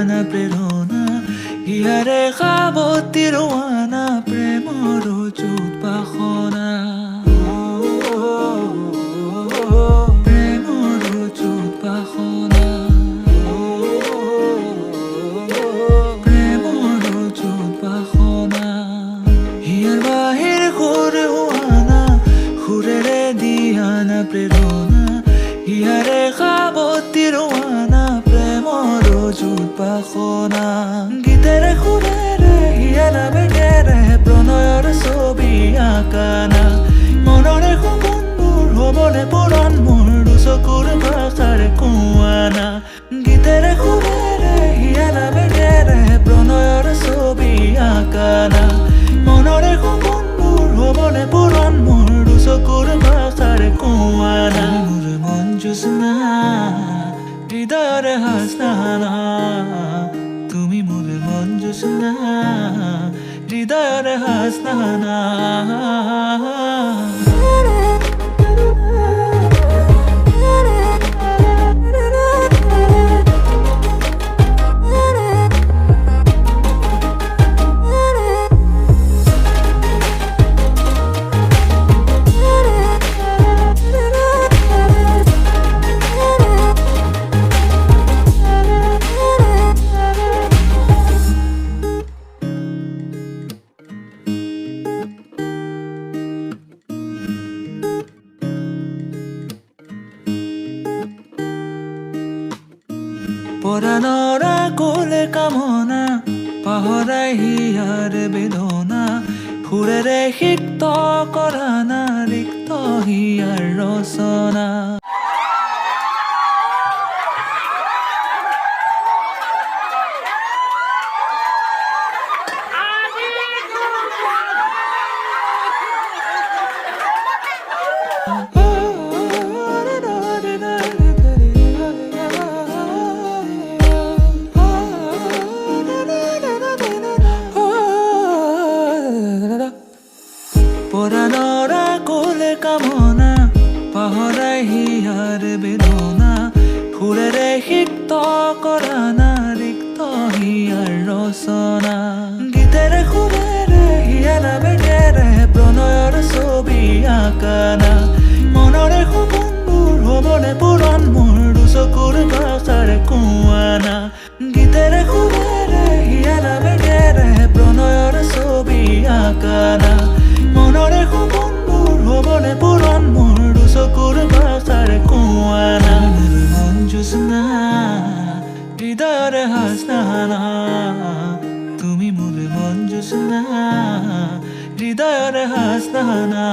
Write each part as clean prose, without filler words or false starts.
না প্ৰেৰণা ইয়াৰে সাৱতি ৰোৱানা প্ৰেমৰ চুত বাসনা প্ৰেমৰ চুত বাসনা প্ৰেমৰ চুত বাসনা ইয়াৰ বাহিৰ সুৰ হোৱানা সুৰেৰে দিয়ানা প্ৰেৰণা ইয়াৰে সাৱতি ৰোৱানা প্ৰেমৰ চুত বাসনা গীতেৰে সুৰেৰে হিয়ালা বেগেৰে প্ৰণয়ৰ ছবি আঁকানা মনৰে সপোনবোৰ হ'বনে পূৰণ মোৰ চকুৰ ভাষাৰে কোৱানা গীতেৰে সুৰেৰে হিয়ালা বেগেৰে প্ৰণয়ৰ ছবি আঁকানা মনৰে সপোনবোৰ হ'বনে পূৰণ মোৰ চকুৰ ভাষাৰে কোৱানা মোৰ মন জোছনা হৃদয়ৰে হাসনা তুমি মোৰ মন জোছনা হৃদয়ৰে হাসনা পৰাণৰ কোলে কামনা পাহৰাই হিয়াৰ বেদনা সুৰেৰে সিক্ত কৰা না ৰিক্ত হিয়াৰ ৰচনা পৰাণৰ কোলে কামনা পাহৰাই হিয়াৰ বেদনা সুৰেৰে সিক্ত কৰা না ৰিক্ত হিয়াৰ ৰচনা গীতেৰে সুৰেৰে হিয়ালা বেগেৰে প্ৰণয়ৰ ছবি আঁকানা মনৰে সপোনবোৰ হ'বনে পূৰণ মোৰ চকুৰ ভাষাৰে কোৱানা গীতেৰে সুৰেৰে হিয়ালা বেগেৰে প্ৰণয়ৰ ছবি আঁকানা মনৰে সপোনবোৰ হ'বনে পূৰণ মোৰ চকুৰ ভাষাৰে কোৱানা মোৰ মন জোছনা হৃদয়ৰে হাসনা তুমি মোৰ মন জোছনা হৃদয়ৰে হাসনা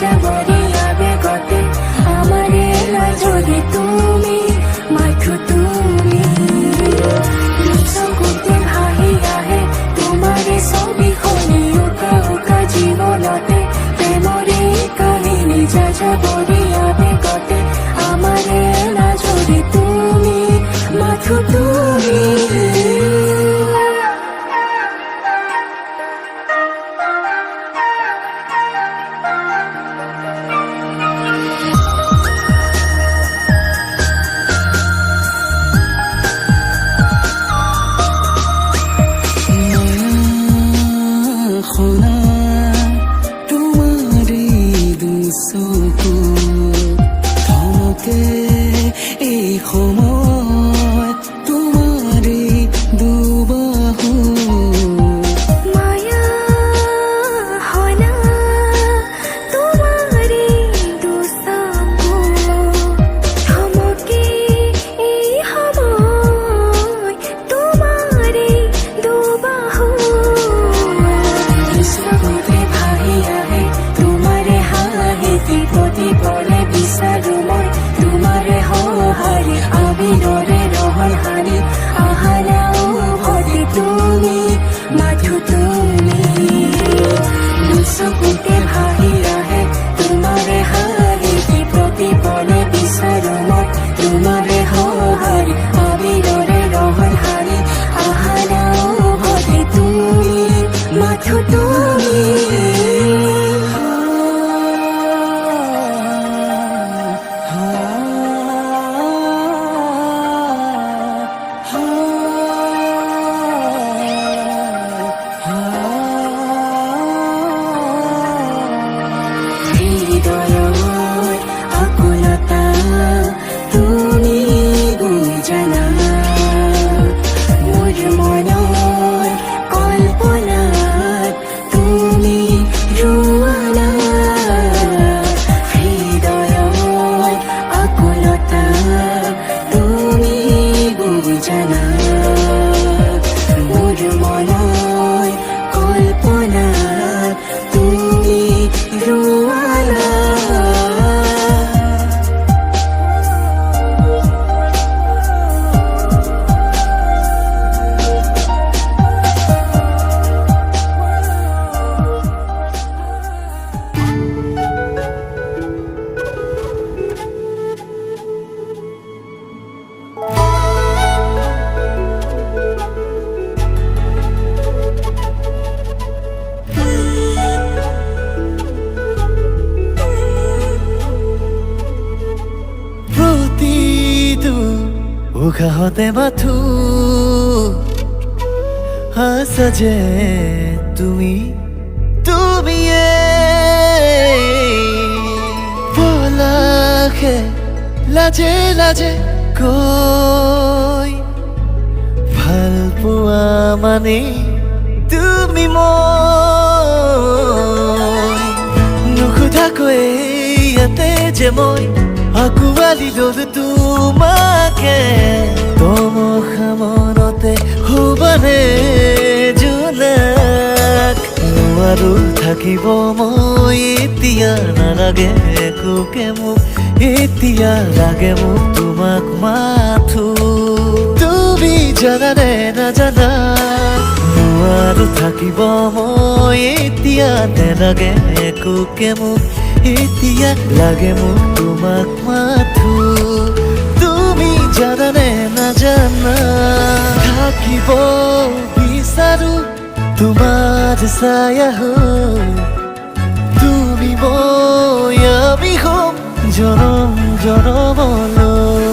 যাবরি আবেগতে আমারে যদি তুমি মাথুতে লাগে এই সময় তোমাৰে দুবাহু মায়া হয় না তোমাৰে দুচকু থমকে এই সময় তোমাৰে দুবাহু বিশ্বগতে ভাহি আহে তোমাৰে হাঁহি টিপতি পৰে বিচাৰো মই তোমাৰে সহাৰি আবিৰৰে ৰহন হানি আহাৰা উভতি তুমি মাথো তুমি বিশ্বগতে ভাহি আহে তোমাৰে হাঁহি টিপতি পৰে বিচাৰো মই তোমাৰে সহাৰি আবিৰৰে ৰহন হানি আহাৰা উভতি তুমি মাথো তুমি হৃদয়ৰ আকুলতা তুমি বুজানা মোৰ মনৰ কল্পনাত তুমি ৰোৱানা হৃদয়ৰ আকুলতা তুমি বুজানা মোৰ মনৰ কল্পনাত তুমি ৰোৱানা প্ৰতিটো উশাহতে মাথো আছা যে তুমি তুমিয়ে পলাশে লাজে লাজে কৈ ভাল পোৱা মানে তুমি মই নুসুধাকৈ ইয়াতে যে মই আঁকোৱালি ললো তোমাকে তমসা মনতে হবানে জোনাক নোৱাৰো থাকিব মই এতিয়া নালাগে একোকে মোক এতিয়া লাগে মোক তোমাক মাথো তুমি জানানে নাজানা নোৱাৰো থাকিব মই এতিয়া নালাগে একোকে মোক এতিয়া লাগে মোক তোমাক মাথো তুমি জানানে নাজানা থাকিব বিচাৰো তোমাৰ ছায়া হৈ তুমি মই আমি হ'ম জনম জনমলৈ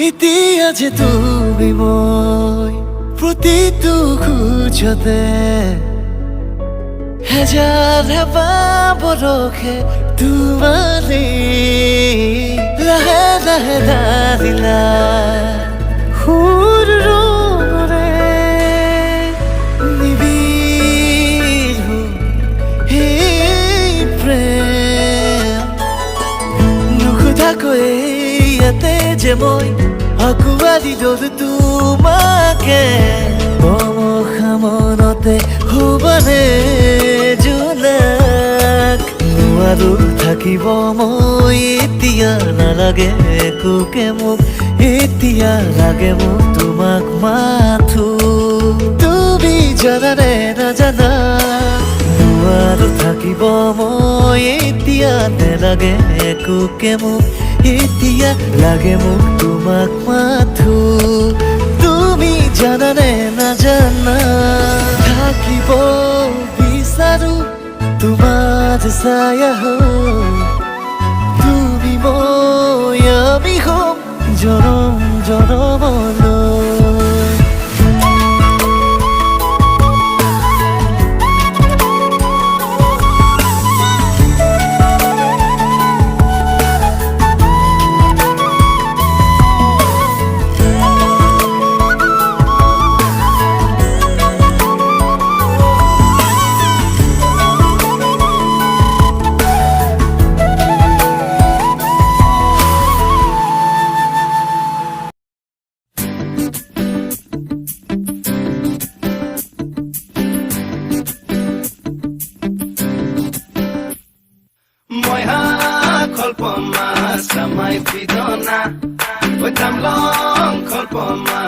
এতিয়া যে তুমি মই প্ৰতিটো খোজতে হেজাৰ হেঁপাহ বৰষে তোমাৰে লাহে লাহে ঢালিলা সুৰ ৰঙৰে নিবিড় সেই প্ৰেম নুসুধাকৈ ইয়াতে যে মই আঁকোৱালি ললো তোমাকে তমসা মনতে হবানে জোনাক নোৱাৰো থাকিব মই এতিয়া নালাগে একোকে মোক এতিয়া লাগে মোক তোমাক মাথো তুমি জানানে নাজানা নোৱাৰো থাকিব থাকিব মই এতিয়া নেলাগে একোকে মোক এতিয়া লাগে মোক তোমাক মাথো তুমি জানানে নাজানা থাকিব বিচাৰো তোমাৰ ছায়া হৈ তুমি মই আমি হ'ম জনম জনমলৈ Samai pidona, wetam long kolpoma,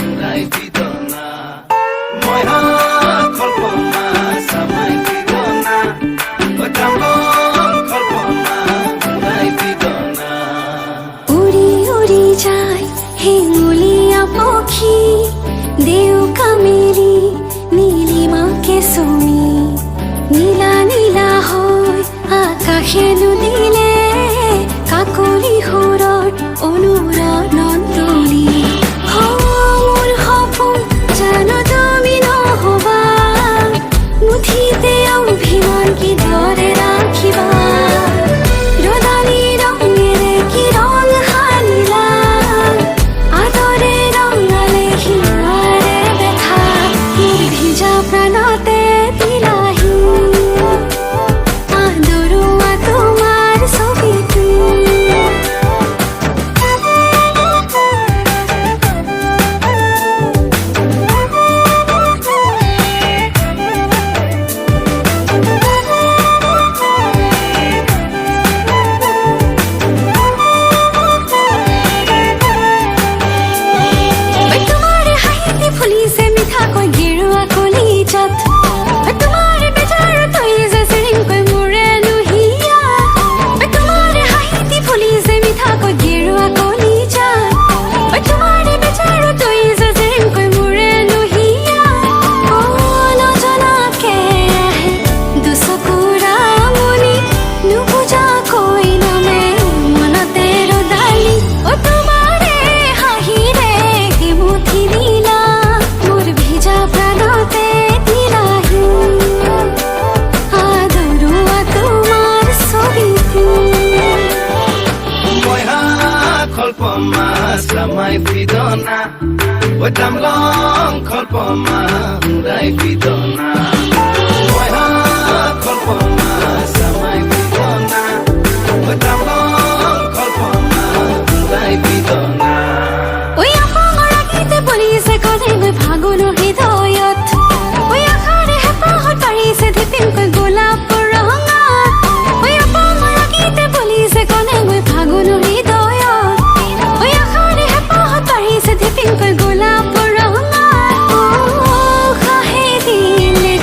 urai pidona. Moiha kolpoma, samai pidona, wetam long kolpoma, urai pidona. উড়ি উড়ি যায় হেঙুলিয়া পক্ষী দেউকা মেলি নীলিমাকে চুমি নীলা নীলা হৈ আকাশে নুদিলে কাকলি সুৰত অনুৰণনলি মোৰ সপোন জানো তুমি নহবা মুঠিতে অভিমান কিদৰে ৰাখিবা ৰদালি ৰঙেৰে কি ৰং সানিলা আদৰে ৰঙালে হিয়াৰে দেখা মোৰ ভিজা প্ৰাণতে দিলাহি আদৰুৱা তোমাৰ ছবিটো Samai pidona, wetam long kolpoma, urai pidona. Moiha kolpoma, samai pidona, wetam long kolpoma, urai pidona. ওই আপাঙৰা গীতে বলিছে কলেগৈ ফাগুনৰ হৃদয়ত ওই আশাৰে হেঁপাহত পাৰিছে ধিপিংকৈ গোলাপৰ ৰঙা ওই আপাঙৰা গীতে বলিছে কলেগৈ ফাগুনৰ হৃদয়ত ওই আশাৰে হেঁপাহত পাৰিছে ধিপিংকৈ গোলাপৰ ৰঙা কাহে দিলে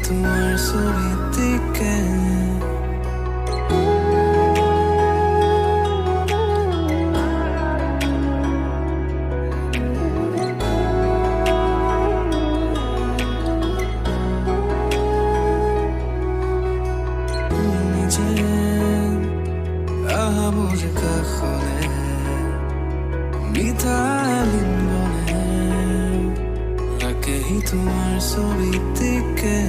তোমার ছবির দিকে আহামোর কাখনে মিঠালিন বনে লাগেই তোমার ছবির দিকে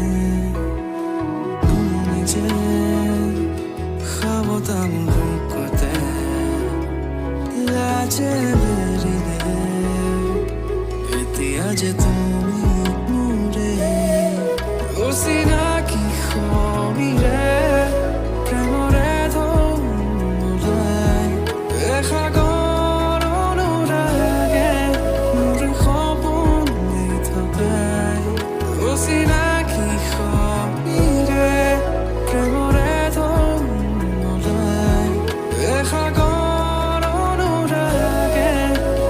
নিজে খাবতাম বুকুতে লাজে বেরিলে এতিয়া যে তুমি মোৰে অচিনাকি সমীৰে প্ৰেমৰে ধুমুলাই এসাগৰ অনুৰাগে মোৰ সপোন দি থকাই অচিনাকি সমীৰে প্ৰেমৰে ধুমুলাই এসাগৰ অনুৰাগে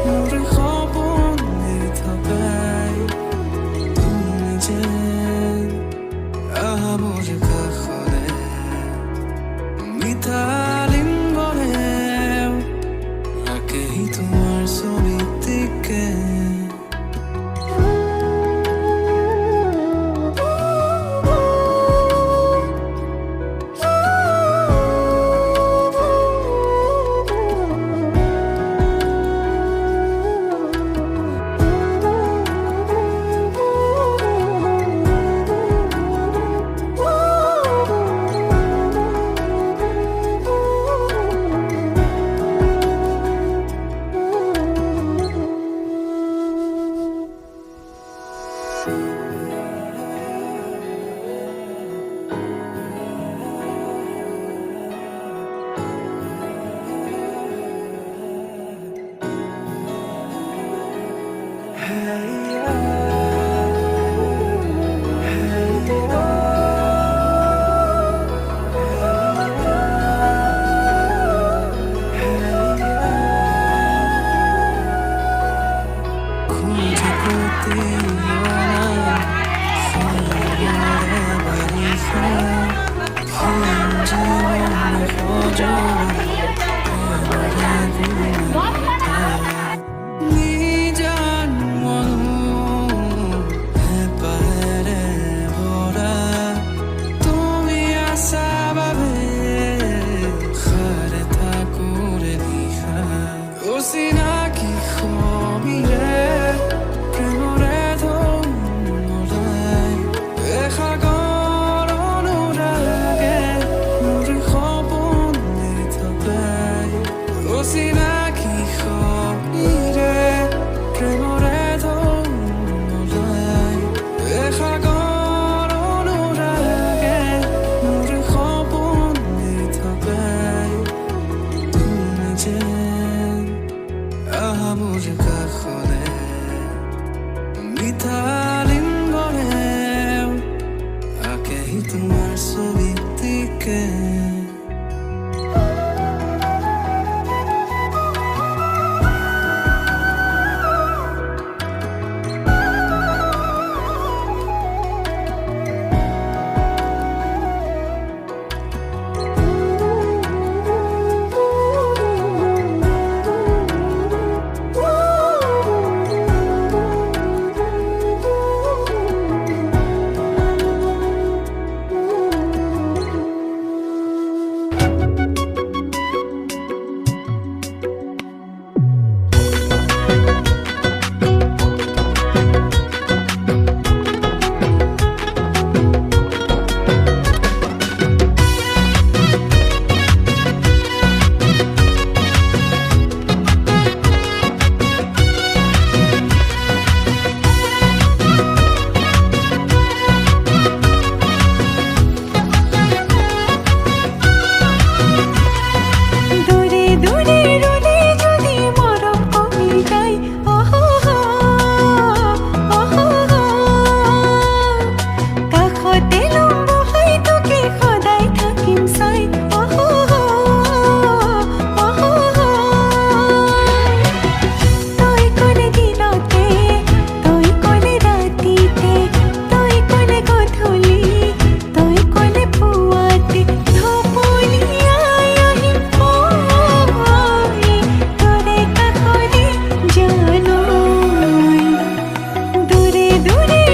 মোৰ সপোন দি থকাই তুমি যেন আহামোৰ কাষৰে মিঠালিন বনে লাগেই তোমাৰ ছবিৰ দিকে অচিনাকি সমীৰে প্ৰেমৰে ধুমুলাই এসাগৰ অনুৰাগে মোৰ সপোন দি থকাই অচিনাকি সমীৰে প্ৰেমৰে ধুমুলাই এসাগৰ অনুৰাগে মোৰ সপোন দি থকাই তুমি যেন আহামোৰ কাষৰে মিঠালিন বনে লাগেই তোমাৰ ছবিৰ দিকে দূরে